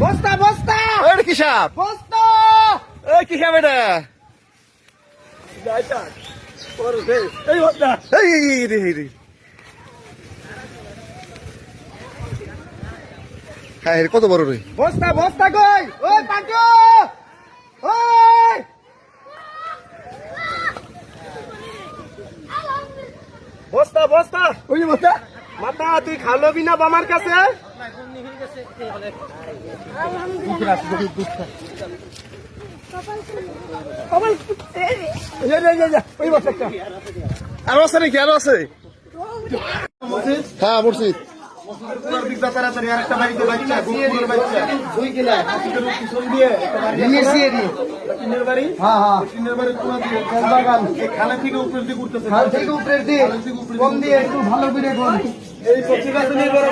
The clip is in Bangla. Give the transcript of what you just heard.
বস্তা বস্তা ওই কি সাপ? বস্তা ওই কি সাপ এটা? এই রে হ্যাঁ কত বড় রে? বস্তা বস্তা কই ওই পাঁচু ওই বস্তা বস্তা ওই যে বস্তা মাথা তুই খালবি না বামার কাছে ওই বস্তা আরো আছে নাকি? আরো আছে? হ্যাঁ মুর্শিদ তাড়াতাড়ি আর একটা বাড়িতে বাচ্চা গুকুরের বাচ্চা 2 কিলো পিছন দিয়ে বাড়ি টিনের বাড়ি কোনা দিয়ে বাগান এই খালে থেকে উপরের দিকে উঠতেছে খাল থেকে উপরের দিকে কম দিয়ে একটু ভালো করে কোন এই 25 গাছ নিয়ে বড়